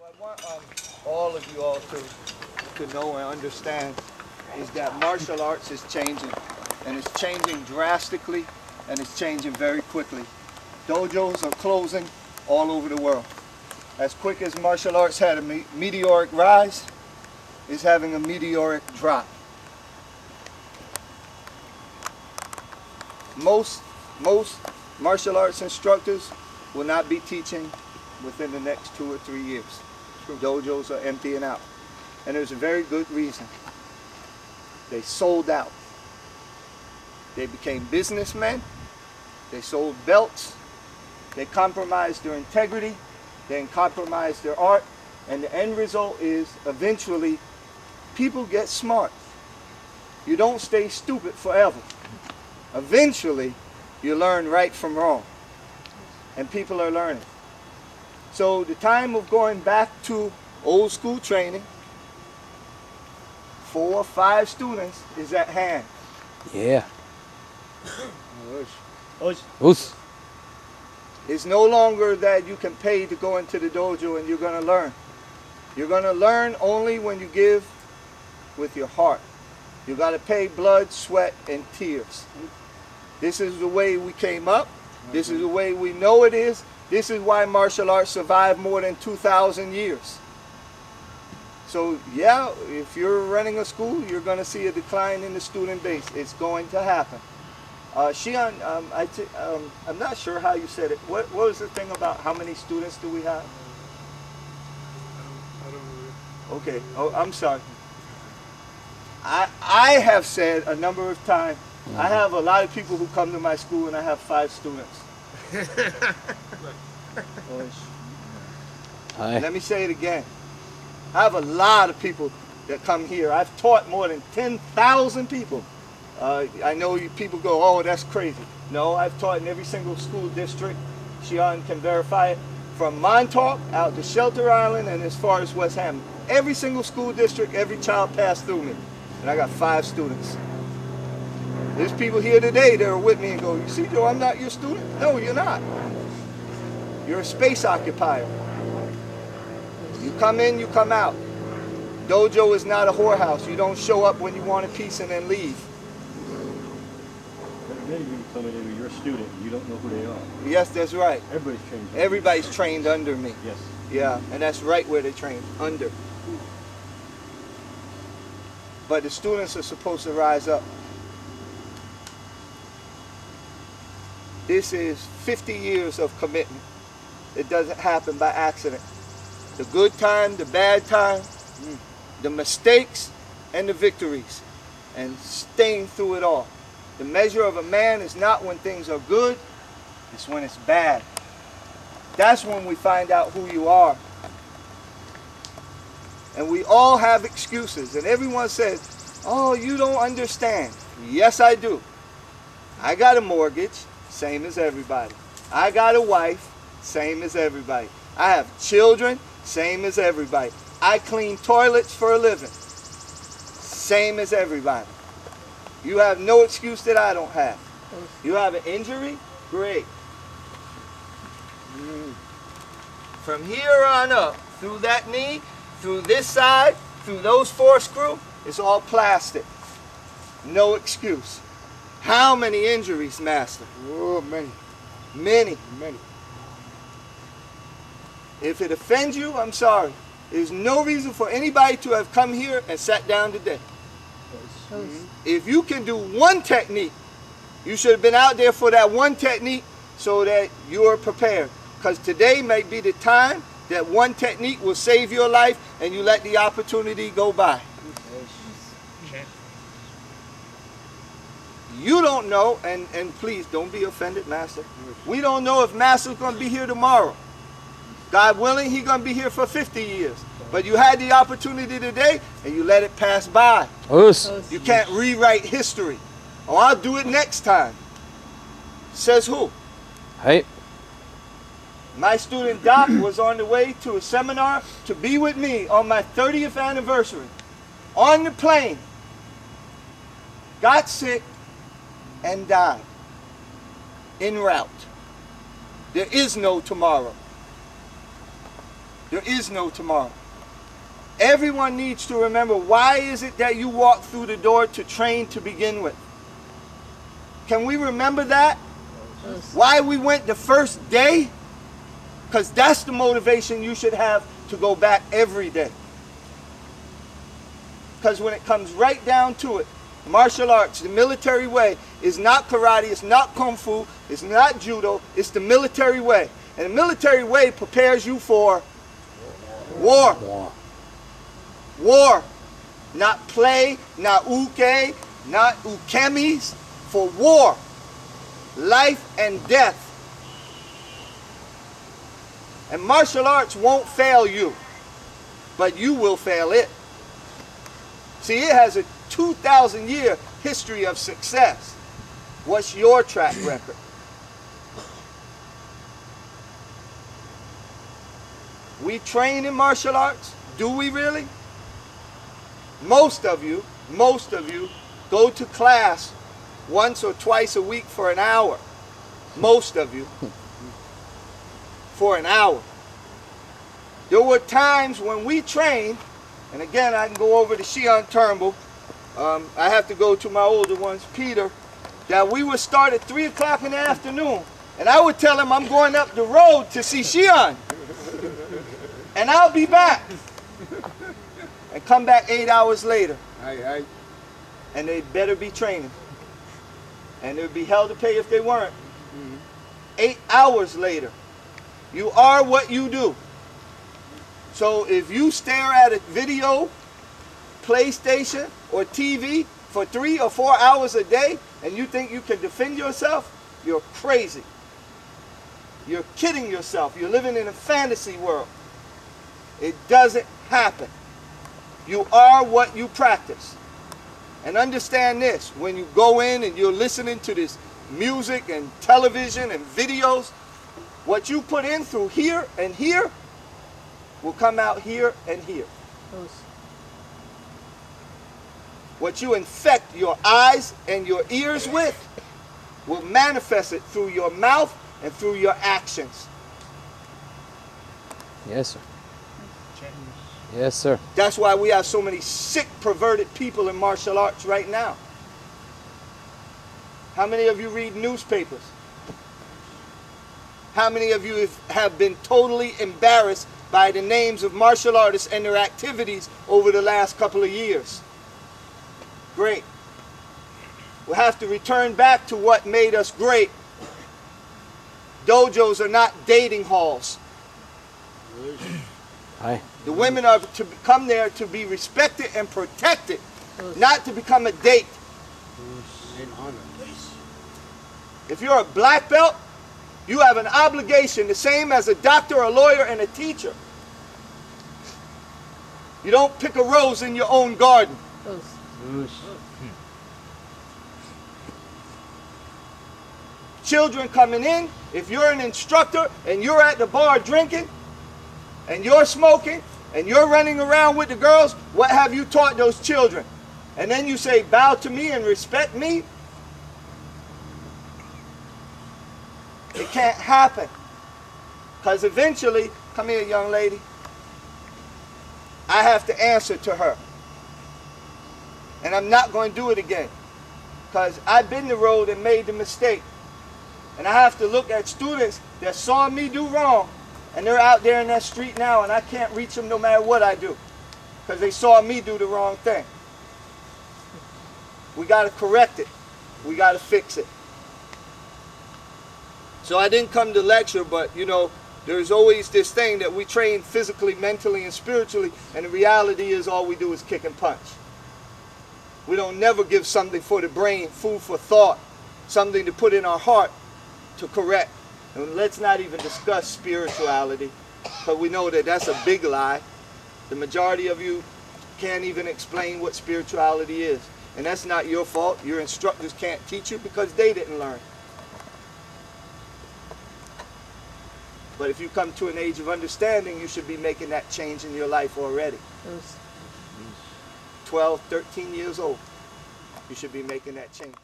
I want all of you all to know and understand is that martial arts is changing, and it's changing drastically, and it's changing very quickly. Dojos are closing all over the world. As quick as martial arts had a meteoric rise, it's having a meteoric drop. Most martial arts instructors will not be teaching within the next 2 or 3 years. Dojos are emptying out. And there's a very good reason. They sold out. They became businessmen. They sold belts. They compromised their integrity. They compromised their art. And the end result is eventually people get smart. You don't stay stupid forever. Eventually you learn right from wrong. And people are learning. So the time of going back to old school training, 4 or 5 students, is at hand. Yeah. Osh. It's no longer that you can pay to go into the dojo and you're going to learn. You're going to learn only when you give with your heart. You got to pay blood, sweat, and tears. This is the way we came up. This is the way we know it is. This is why martial arts survived more than 2,000 years. So yeah, if you're running a school, you're going to see a decline in the student base. It's going to happen. Shion, I'm not sure how you said it. What was the thing about how many students do we have? I don't know. Okay, oh, I'm sorry. I have said a number of times, I have a lot of people who come to my school and I have 5 students. Let me say it again. I have a lot of people that come here. I've taught more than 10,000 people. I know you people go, oh, that's crazy. No, I've taught in every single school district. Shion can verify it. From Montauk out to Shelter Island and as far as West Hampton. Every single school district, every child passed through me. And I got 5 students. There's people here today that are with me and go, you see, Joe, I'm not your student. No, you're not. You're a space occupier. You come in, you come out. Dojo is not a whorehouse. You don't show up when you want a piece and then leave. Then you come in and you're a student. You don't know who they are. Yes, that's right. Everybody's trained. Everybody's trained under me. Yes. Yeah, and that's right where they train, under. But the students are supposed to rise up. This is 50 years of commitment. It doesn't happen by accident. The good time, the bad time, the mistakes, and the victories. And staying through it all. The measure of a man is not when things are good, it's when it's bad. That's when we find out who you are. And we all have excuses. And everyone says, oh, you don't understand. Yes, I do. I got a mortgage, same as everybody. I got a wife, same as everybody. I have children, same as everybody. I clean toilets for a living, same as everybody. You have no excuse that I don't have. You have an injury? Great. From here on up, through that knee, through this side, through those 4 screws, it's all plastic. No excuse. How many injuries, Master? Oh, many. Many. Many. If it offends you, I'm sorry. There's no reason for anybody to have come here and sat down today. If you can do one technique, you should have been out there for that one technique so that you are prepared. Because today may be the time that one technique will save your life and you let the opportunity go by. You don't know, and please don't be offended, Master. We don't know if Master's going to be here tomorrow. God willing, he's going to be here for 50 years. But you had the opportunity today, and you let it pass by. You can't rewrite history. Oh, I'll do it next time. Says who? Hey. My student Doc was on the way to a seminar to be with me on my 30th anniversary. On the plane. Got sick and died. En route. There is no tomorrow. There is no tomorrow. Everyone needs to remember, why is it that you walk through the door to train to begin with? Can we remember that? Why we went the first day? Because that's the motivation you should have to go back every day. Because when it comes right down to it, martial arts, the military way, is not karate, it's not kung fu, it's not judo, it's the military way. And the military way prepares you for war. War. Not play, not uke, not ukemis, for war. Life and death. And martial arts won't fail you, but you will fail it. See, it has a 2,000-year history of success. What's your track record? We train in martial arts? Do we really? Most of you go to class once or twice a week for an hour. Most of you. For an hour. There were times when we trained, and again I can go over to Shion Turnbull, I have to go to my older ones, Peter, that we would start at 3 o'clock in the afternoon, and I would tell him I'm going up the road to see Shion, and I'll be back, and come back 8 hours later, and they'd better be training, and there'd be hell to pay if they weren't. 8 hours later. You are what you do. So if you stare at a video, PlayStation, or TV for 3 or 4 hours a day and you think you can defend yourself, you're crazy. You're kidding yourself. You're living in a fantasy world. It doesn't happen. You are what you practice. And understand this, when you go in and you're listening to this music and television and videos, what you put in through here and here will come out here and here. What you infect your eyes and your ears with will manifest it through your mouth and through your actions. Yes, sir. Yes, sir. That's why we have so many sick, perverted people in martial arts right now. How many of you read newspapers? How many of you have been totally embarrassed by the names of martial artists and their activities over the last couple of years? Great. We'll have to return back to what made us great. Dojos are not dating halls. Aye. The women are to come there to be respected and protected, not to become a date. If you're a black belt, you have an obligation, the same as a doctor, a lawyer, and a teacher. You don't pick a rose in your own garden. Children coming in, if you're an instructor and you're at the bar drinking, and you're smoking, and you're running around with the girls, what have you taught those children? And then you say, bow to me and respect me? It can't happen. Because eventually, come here, young lady, I have to answer to her. And I'm not going to do it again. Because I've been the road and made the mistake. And I have to look at students that saw me do wrong, and they're out there in that street now, and I can't reach them no matter what I do. Because they saw me do the wrong thing. We got to correct it. We got to fix it. So I didn't come to lecture, but you know, there's always this thing that we train physically, mentally, and spiritually, and the reality is all we do is kick and punch. We don't never give something for the brain, food for thought, something to put in our heart to correct. And let's not even discuss spirituality, because we know that that's a big lie. The majority of you can't even explain what spirituality is. And that's not your fault. Your instructors can't teach you because they didn't learn. But if you come to an age of understanding, you should be making that change in your life already. 12, 13 years old, you should be making that change.